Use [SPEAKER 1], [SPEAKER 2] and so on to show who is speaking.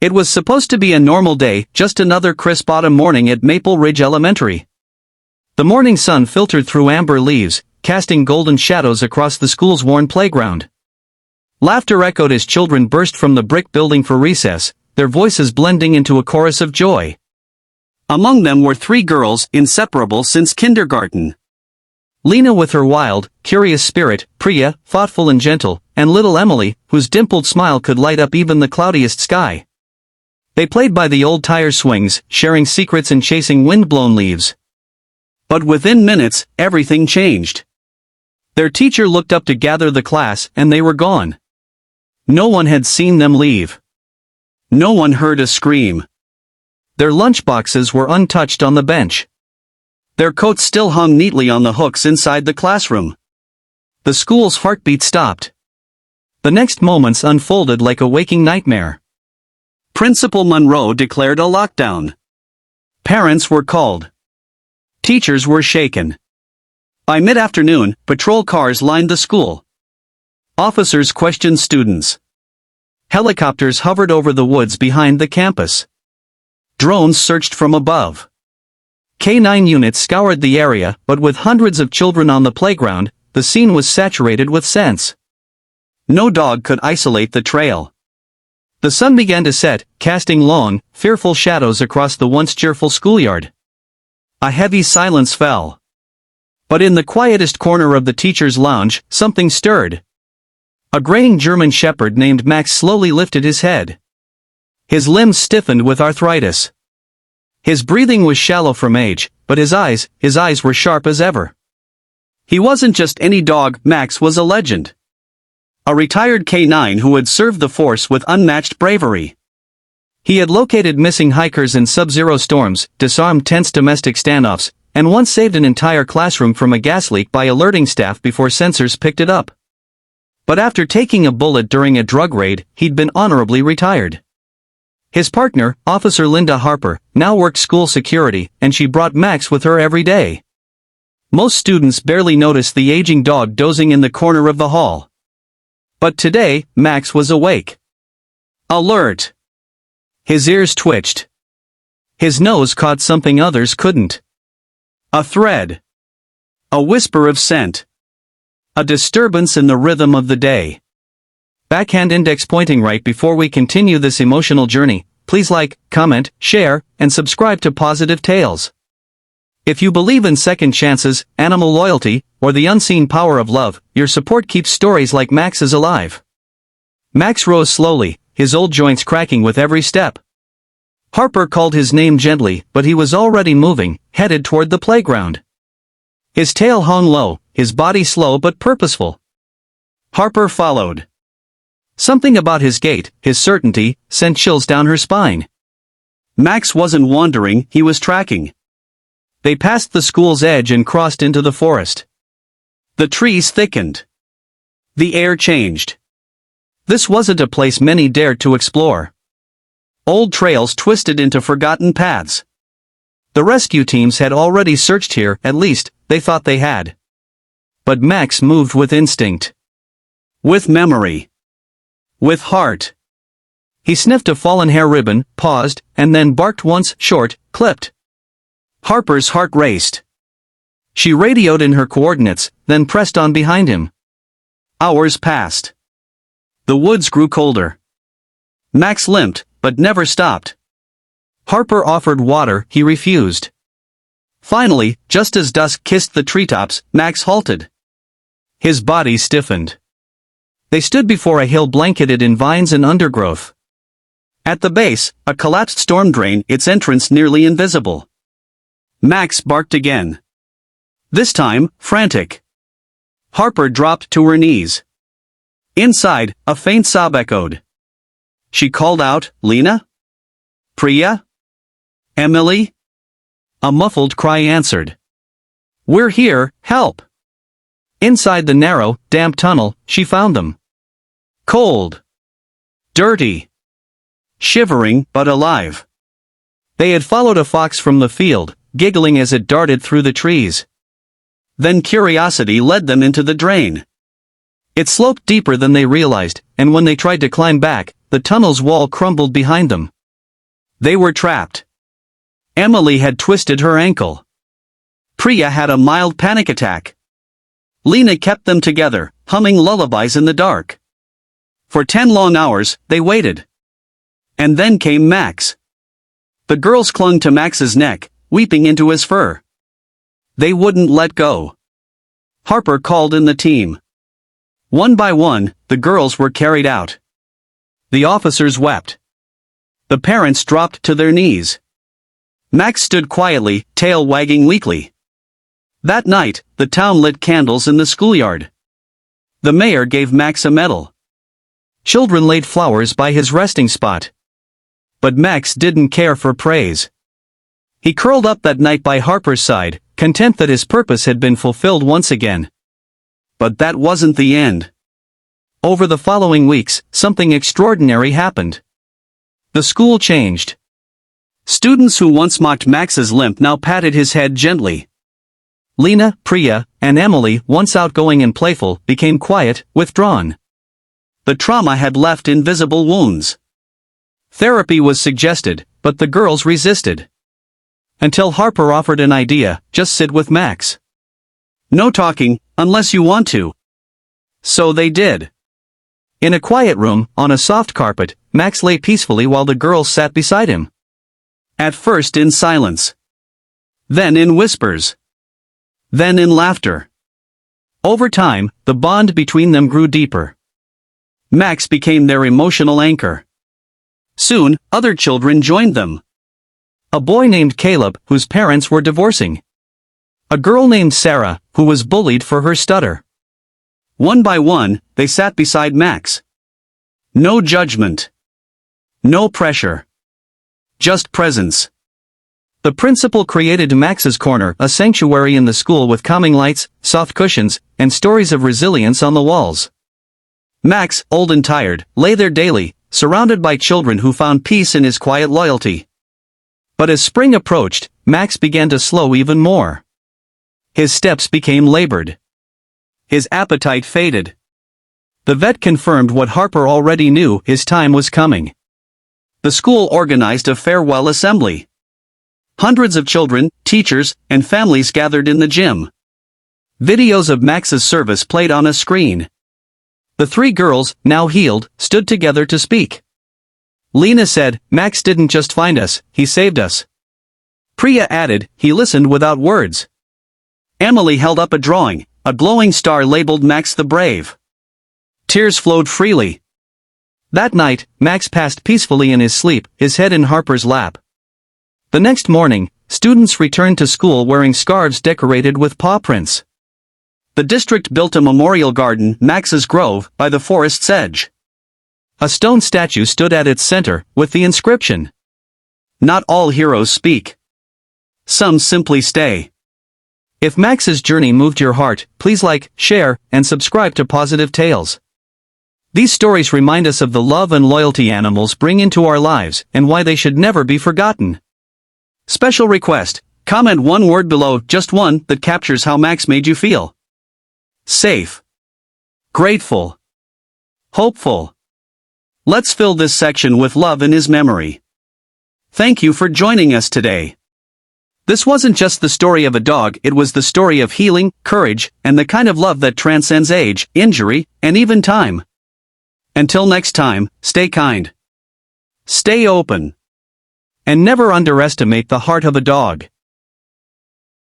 [SPEAKER 1] It was supposed to be a normal day, just another crisp autumn morning at Maple Ridge Elementary. The morning sun filtered through amber leaves, casting golden shadows across the school's worn playground. Laughter echoed as children burst from the brick building for recess, their voices blending into a chorus of joy. Among them were 3 girls, inseparable since kindergarten. Lena with her wild, curious spirit, Priya, thoughtful and gentle, and little Emily, whose dimpled smile could light up even the cloudiest sky. They played by the old tire swings, sharing secrets and chasing wind-blown leaves. But within minutes, everything changed. Their teacher looked up to gather the class, and they were gone. No one had seen them leave. No one heard a scream. Their lunchboxes were untouched on the bench. Their coats still hung neatly on the hooks inside the classroom. The school's heartbeat stopped. The next moments unfolded like a waking nightmare. Principal Monroe declared a lockdown. Parents were called. Teachers were shaken. By mid-afternoon, patrol cars lined the school. Officers questioned students. Helicopters hovered over the woods behind the campus. Drones searched from above. Canine units scoured the area, but with hundreds of children on the playground, the scene was saturated with scents. No dog could isolate the trail. The sun began to set, casting long, fearful shadows across the once cheerful schoolyard. A heavy silence fell. But in the quietest corner of the teacher's lounge, something stirred. A graying German shepherd named Max slowly lifted his head. His limbs stiffened with arthritis. His breathing was shallow from age, but his eyes were sharp as ever. He wasn't just any dog, Max was a legend. A retired canine who had served the force with unmatched bravery. He had located missing hikers in sub-zero storms, disarmed tense domestic standoffs, and once saved an entire classroom from a gas leak by alerting staff before sensors picked it up. But after taking a bullet during a drug raid, he'd been honorably retired. His partner, Officer Linda Harper, now worked school security, and she brought Max with her every day. Most students barely noticed the aging dog dozing in the corner of the hall. But today, Max was awake. Alert. His ears twitched. His nose caught something others couldn't. A thread. A whisper of scent. A disturbance in the rhythm of the day. Backhand index pointing. Right before we continue this emotional journey, please like, comment, share, and subscribe to Pawsitive Tales. If you believe in second chances, animal loyalty, or the unseen power of love, your support keeps stories like Max's alive. Max rose slowly, his old joints cracking with every step. Harper called his name gently, but he was already moving, headed toward the playground. His tail hung low, his body slow but purposeful. Harper followed. Something about his gait, his certainty, sent chills down her spine. Max wasn't wandering, he was tracking. They passed the school's edge and crossed into the forest. The trees thickened. The air changed. This wasn't a place many dared to explore. Old trails twisted into forgotten paths. The rescue teams had already searched here, at least, they thought they had. But Max moved with instinct. With memory. With heart. He sniffed a fallen hair ribbon, paused, and then barked once, short, clipped. Harper's heart raced. She radioed in her coordinates, then pressed on behind him. Hours passed. The woods grew colder. Max limped, but never stopped. Harper offered water, he refused. Finally, just as dusk kissed the treetops, Max halted. His body stiffened. They stood before a hill blanketed in vines and undergrowth. At the base, a collapsed storm drain, its entrance nearly invisible. Max barked again. This time, frantic. Harper dropped to her knees. Inside, a faint sob echoed. She called out, "Lena? Priya? Emily?" A muffled cry answered. "We're here, help!" Inside the narrow, damp tunnel, she found them. Cold. Dirty. Shivering, but alive. They had followed a fox from the field, giggling as it darted through the trees. Then curiosity led them into the drain. It sloped deeper than they realized, and when they tried to climb back, the tunnel's wall crumbled behind them. They were trapped. Emily had twisted her ankle. Priya had a mild panic attack. Lena kept them together, humming lullabies in the dark. For 10 long hours, they waited. And then came Max. The girls clung to Max's neck, weeping into his fur. They wouldn't let go. Harper called in the team. One by one, the girls were carried out. The officers wept. The parents dropped to their knees. Max stood quietly, tail wagging weakly. That night, the town lit candles in the schoolyard. The mayor gave Max a medal. Children laid flowers by his resting spot. But Max didn't care for praise. He curled up that night by Harper's side, content that his purpose had been fulfilled once again. But that wasn't the end. Over the following weeks, something extraordinary happened. The school changed. Students who once mocked Max's limp now patted his head gently. Lena, Priya, and Emily, once outgoing and playful, became quiet, withdrawn. The trauma had left invisible wounds. Therapy was suggested, but the girls resisted. Until Harper offered an idea: just sit with Max. No talking, unless you want to. So they did. In a quiet room, on a soft carpet, Max lay peacefully while the girls sat beside him. At first in silence. Then in whispers. Then in laughter. Over time, the bond between them grew deeper. Max became their emotional anchor. Soon, other children joined them. A boy named Caleb, whose parents were divorcing. A girl named Sarah, who was bullied for her stutter. One by one, they sat beside Max. No judgment. No pressure. Just presence. The principal created Max's Corner, a sanctuary in the school with calming lights, soft cushions, and stories of resilience on the walls. Max, old and tired, lay there daily, surrounded by children who found peace in his quiet loyalty. But as spring approached, Max began to slow even more. His steps became labored. His appetite faded. The vet confirmed what Harper already knew: his time was coming. The school organized a farewell assembly. Hundreds of children, teachers, and families gathered in the gym. Videos of Max's service played on a screen. The three girls, now healed, stood together to speak. Lena said, "Max didn't just find us, he saved us." Priya added, "He listened without words." Emily held up a drawing, a glowing star labeled Max the Brave. Tears flowed freely. That night, Max passed peacefully in his sleep, his head in Harper's lap. The next morning, students returned to school wearing scarves decorated with paw prints. The district built a memorial garden, Max's Grove, by the forest's edge. A stone statue stood at its center, with the inscription, "Not all heroes speak. Some simply stay." If Max's journey moved your heart, please like, share, and subscribe to Pawsitive Tales. These stories remind us of the love and loyalty animals bring into our lives, and why they should never be forgotten. Special request: comment one word below, just one, that captures how Max made you feel. Safe. Grateful. Hopeful. Let's fill this section with love in his memory. Thank you for joining us today. This wasn't just the story of a dog, it was the story of healing, courage, and the kind of love that transcends age, injury, and even time. Until next time, stay kind. Stay open. And never underestimate the heart of a dog.